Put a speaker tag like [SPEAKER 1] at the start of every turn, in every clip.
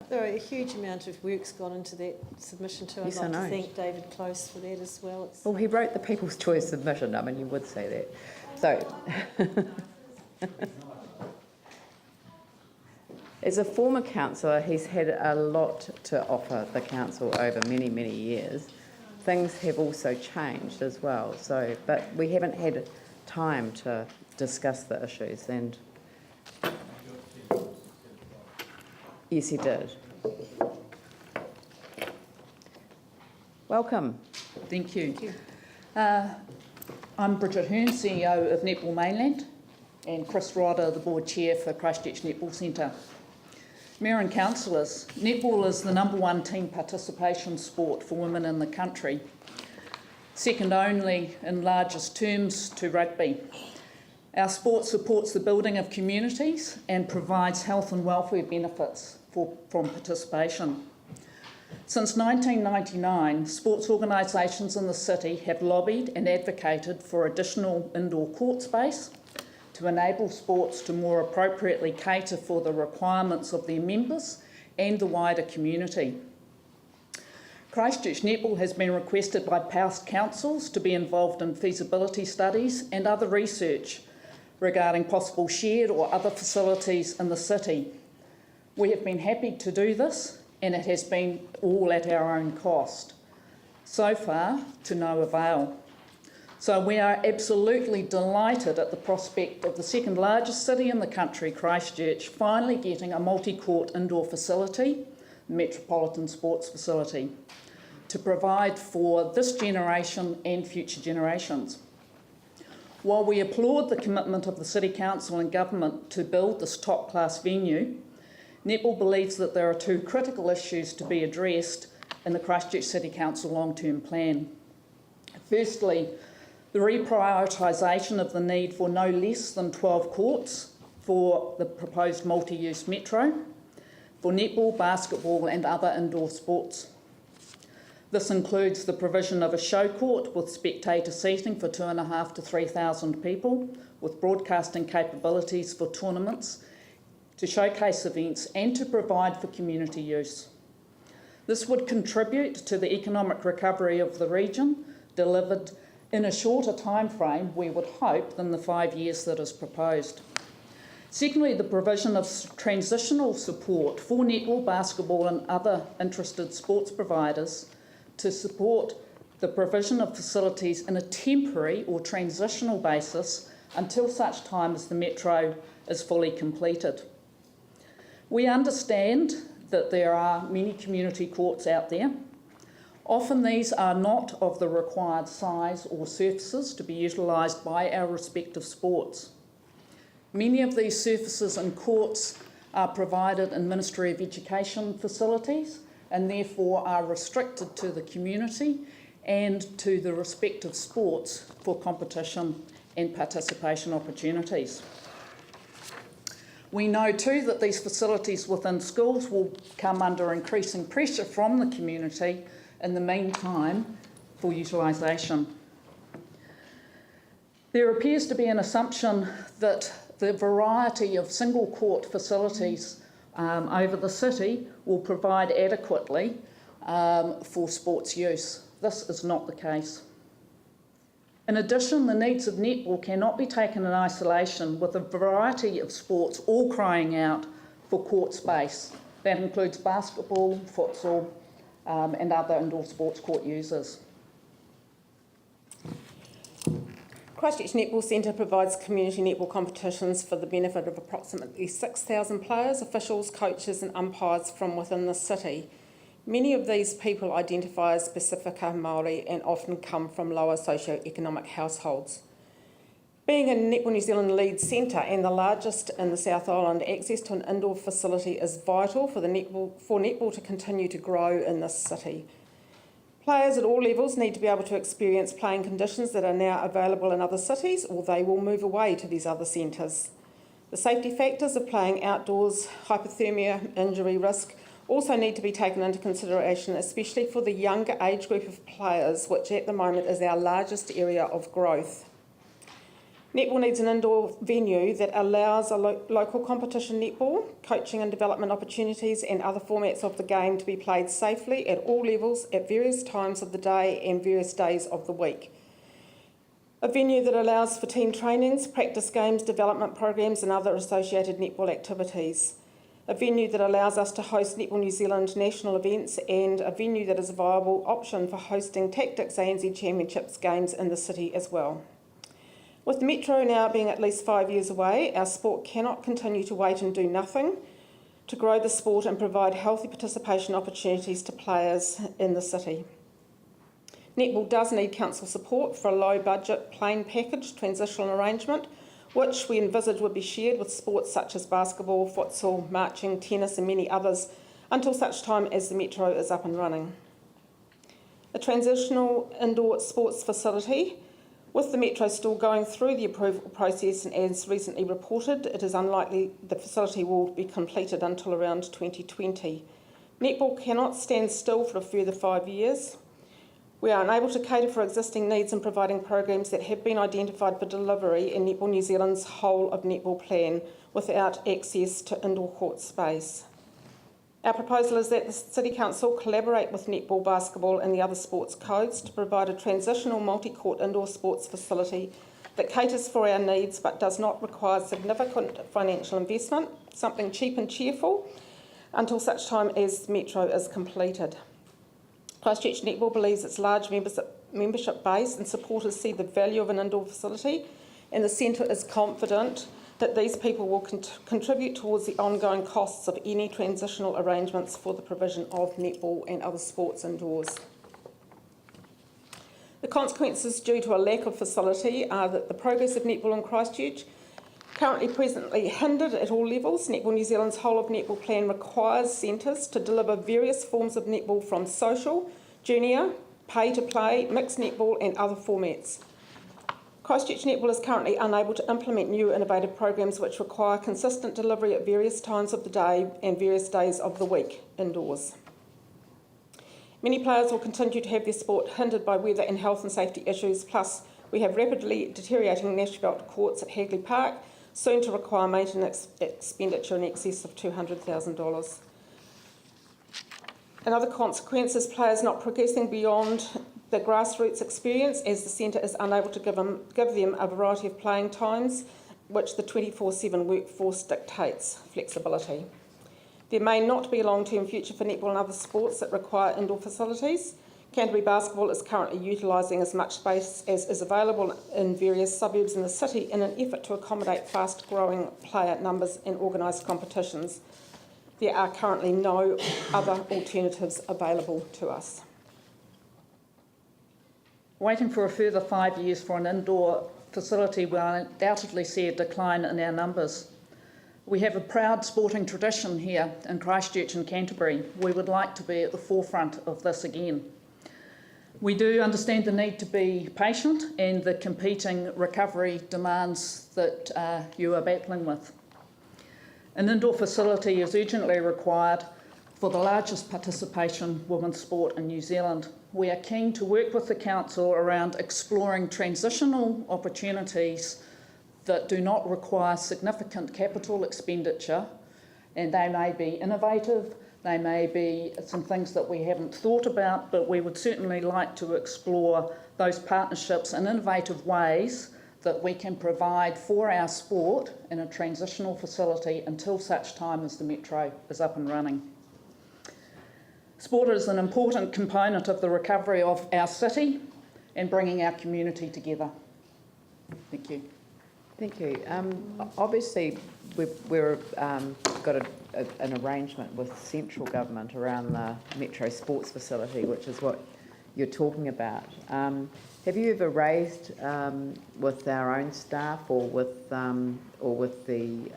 [SPEAKER 1] There are a huge amount of work's gone into that submission too. I'd
[SPEAKER 2] Yes,
[SPEAKER 1] like
[SPEAKER 2] I
[SPEAKER 1] to
[SPEAKER 2] know.
[SPEAKER 1] thank David Close for that as well.
[SPEAKER 2] Well, he wrote the People's Choice submission, I mean, you would say that. So, as a former councillor, he's had a lot to offer the council over many, many years. Things have also changed as well, so, but we haven't had time to discuss the issues, and yes, he did. Welcome.
[SPEAKER 3] Thank you. I'm Bridget Hearn, CEO of Netball Mainland, and Chris Rodder, the Board Chair for Christchurch Netball Centre. Mayor and councillors, netball is the #1 team participation sport for women in the country, second only in largest terms to rugby. Our sport supports the building of communities and provides health and welfare benefits from participation. Since 1999, sports organisations in the city have lobbied and advocated for additional indoor court space to enable sports to more appropriately cater for the requirements of their members and the wider community. Christchurch Netball has been requested by past councils to be involved in feasibility studies and other research regarding possible shared or other facilities in the city. We have been happy to do this, and it has been all at our own cost. So far, to no avail. So we are absolutely delighted at the prospect of the second largest city in the country, Christchurch, finally getting a multi-court indoor facility, the Metropolitan Sports Facility, to provide for this generation and future generations. While we applaud the commitment of the City Council and Government to build this top-class venue, Netball believes that there are two critical issues to be addressed in the Christchurch City Council long-term plan. Firstly, the reprioritisation of the need for no less than 12 courts for the proposed multi-use metro, for netball, basketball and other indoor sports. This includes the provision of a show court with spectator seating for 2,500 to 3,000 people, with broadcasting capabilities for tournaments, to showcase events and to provide for community use. This would contribute to the economic recovery of the region, delivered in a shorter time frame, we would hope, than the 5 years that is proposed. Secondly, the provision of transitional support for netball, basketball and other interested sports providers to support the provision of facilities in a temporary or transitional basis until such time as the metro is fully completed. We understand that there are many community courts out there. Often these are not of the required size or surfaces to be utilised by our respective sports. Many of these surfaces and courts are provided in Ministry of Education facilities and therefore are restricted to the community and to the respective sports for competition and participation opportunities. We know too that these facilities within schools will come under increasing pressure from the community in the meantime for utilisation. There appears to be an assumption that the variety of single court facilities over the city will provide adequately for sports use. This is not the case. In addition, the needs of netball cannot be taken in isolation, with a variety of sports all crying out for court space. That includes basketball, futsal, and other indoor sports court users.
[SPEAKER 1] Christchurch Netball Centre provides community netball competitions for the benefit of approximately 6,000 players, officials, coaches and umpires from within the city. Many of these people identify as Pasifika Māori and often come from lower socio-economic households. Being a Netball New Zealand lead centre and the largest in the South Island, access to an indoor facility is vital for netball to continue to grow in this city. Players at all levels need to be able to experience playing conditions that are now available in other cities, or they will move away to these other centres. The safety factors of playing outdoors, hypothermia, injury risk, also need to be taken into consideration, especially for the younger age group of players, which at the moment is our largest area of growth. Netball needs an indoor venue that allows a local competition netball, coaching and development opportunities and other formats of the game to be played safely at all levels at various times of the day and various days of the week. A venue that allows for team trainings, practice games, development programs and other associated netball activities. A venue that allows us to host Netball New Zealand national events, and a venue that is a viable option for hosting Tactics ANZ Championships games in the city as well. With the Metro now being at least 5 years away, our sport cannot continue to wait and do nothing to grow the sport and provide healthy participation opportunities to players in the city. Netball does need council support for a low-budget, plain package transitional arrangement, which we envisage would be shared with sports such as basketball, futsal, marching, tennis and many others until such time as the Metro is up and running. A transitional indoor sports facility. With the Metro still going through the approval process and as recently reported, it is unlikely the facility will be completed until around 2020. Netball cannot stand still for a further 5 years. We are unable to cater for existing needs in providing programs that have been identified for delivery in Netball New Zealand's whole of netball plan without access to indoor court space. Our proposal is that the City Council collaborate with netball, basketball and the other sports codes to provide a transitional multi-court indoor sports facility that caters for our needs but does not require significant financial investment, something cheap and cheerful, until such time as Metro is completed. Christchurch Netball believes its large membership base and supporters see the value of an indoor facility, and the centre is confident that these people will contribute towards the ongoing costs of any transitional arrangements for the provision of netball and other sports indoors. The consequences due to a lack of facility are that the progress of netball in Christchurch, currently presently hindered at all levels. Netball New Zealand's whole of netball plan requires centres to deliver various forms of netball from social, junior, pay to play, mixed netball and other formats. Christchurch Netball is currently unable to implement new innovative programs which require consistent delivery at various times of the day and various days of the week indoors. Many players will continue to have their sport hindered by weather and health and safety issues, plus we have rapidly deteriorating asphalt courts at Hagley Park, soon to require maintenance expenditure in excess of $200,000. Another consequence is players not progressing beyond the grassroots experience, as the centre is unable to give them a variety of playing times, which the 24/7 workforce dictates flexibility. There may not be a long-term future for netball and other sports that require indoor facilities. Canterbury Basketball is currently utilising as much space as is available in various suburbs in the city in an effort to accommodate fast-growing player numbers and organised competitions. There are currently no other alternatives available to us.
[SPEAKER 3] Waiting for a further 5 years for an indoor facility will undoubtedly see a decline in our numbers. We have a proud sporting tradition here in Christchurch and Canterbury. We would like to be at the forefront of this again. We do understand the need to be patient and the competing recovery demands that you are battling with. An indoor facility is urgently required for the largest participation women's sport in New Zealand. We are keen to work with the Council around exploring transitional opportunities that do not require significant capital expenditure, and they may be innovative, they may be some things that we haven't thought about, but we would certainly like to explore those partnerships in innovative ways that we can provide for our sport in a transitional facility until such time as the Metro is up and running. Sport is an important component of the recovery of our city and bringing our community together. Thank you.
[SPEAKER 2] Thank you. Obviously, we've got an arrangement with central government around the Metro Sports Facility, which is what you're talking about. Have you ever raised with our own staff or with the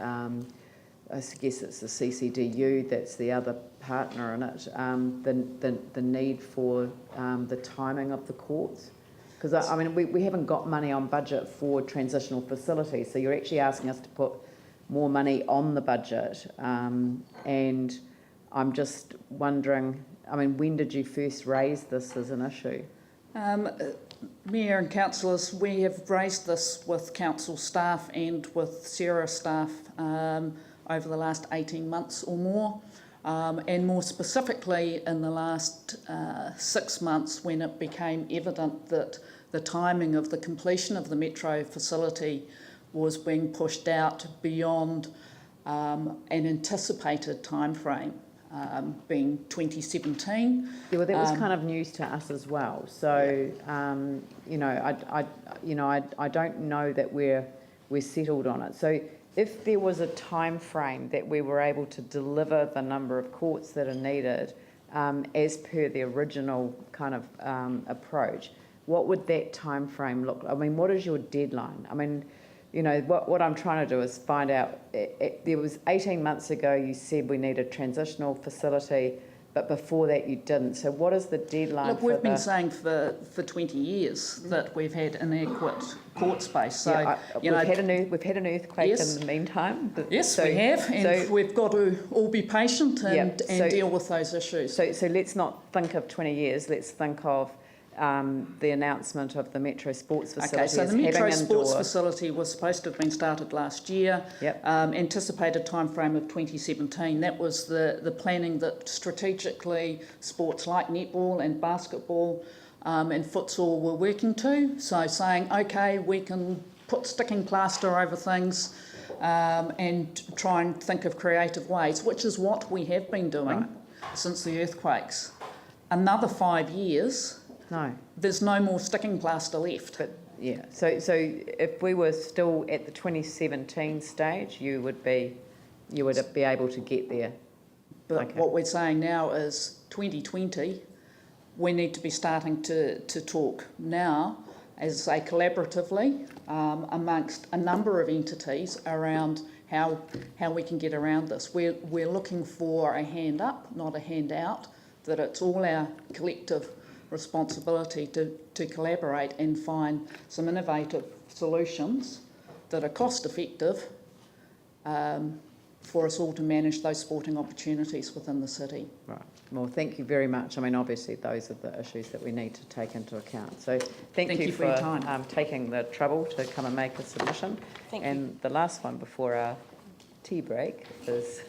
[SPEAKER 2] I guess it's the CCDU that's the other partner in it, the need for the timing of the courts? Because I mean, we haven't got money on budget for transitional facilities, so you're actually asking us to put more money on the budget, and I'm just wondering, I mean, when did you first raise this as an issue?
[SPEAKER 3] Mayor and councillors, we have raised this with council staff and with Sarah staff over the last 18 months or more, and more specifically in the last 6 months when it became evident that the timing of the completion of the metro facility was being pushed out beyond an anticipated timeframe, being 2017.
[SPEAKER 2] Yeah, well, that was kind of news to us as well. So, I don't know that we're settled on it. So, if there was a time frame that we were able to deliver the number of courts that are needed, as per the original kind of approach, what would that time frame look like? I mean, what is your deadline? I mean, what I'm trying to do is find out, there was 18 months ago you said we need a transitional facility, but before that you didn't. So what is the deadline?
[SPEAKER 3] Look, we've been saying for 20 years that we've had inadequate court space. So,
[SPEAKER 2] we've had an earthquake in the meantime.
[SPEAKER 3] Yes, we have, and we've got to all be patient and deal with those issues.
[SPEAKER 2] So let's not think of 20 years, let's think of the announcement of the Metro Sports Facility.
[SPEAKER 3] Okay, so the Metro Sports Facility was supposed to have been started last year.
[SPEAKER 2] Yep.
[SPEAKER 3] Anticipated timeframe of 2017. That was the planning that strategically sports like netball and basketball and futsal were working to. So saying, okay, we can put sticking plaster over things and try and think of creative ways, which is what we have been doing since the earthquakes. Another 5 years.
[SPEAKER 2] No.
[SPEAKER 3] There's no more sticking plaster left.
[SPEAKER 2] But yeah, so if we were still at the 2017 stage, you would be able to get there.
[SPEAKER 3] But what we're saying now is 2020, we need to be starting to talk now, as I say, collaboratively amongst a number of entities around how we can get around this. We're looking for a hand up, not a hand out, that it's all our collective responsibility to collaborate and find some innovative solutions that are cost effective for us all to manage those sporting opportunities within the city.
[SPEAKER 2] Right. Well, thank you very much. I mean, obviously those are the issues that we need to take into account. So thank you for your time. Taking the trouble to come and make a submission.
[SPEAKER 1] Thank
[SPEAKER 2] you. The last one before our tea break is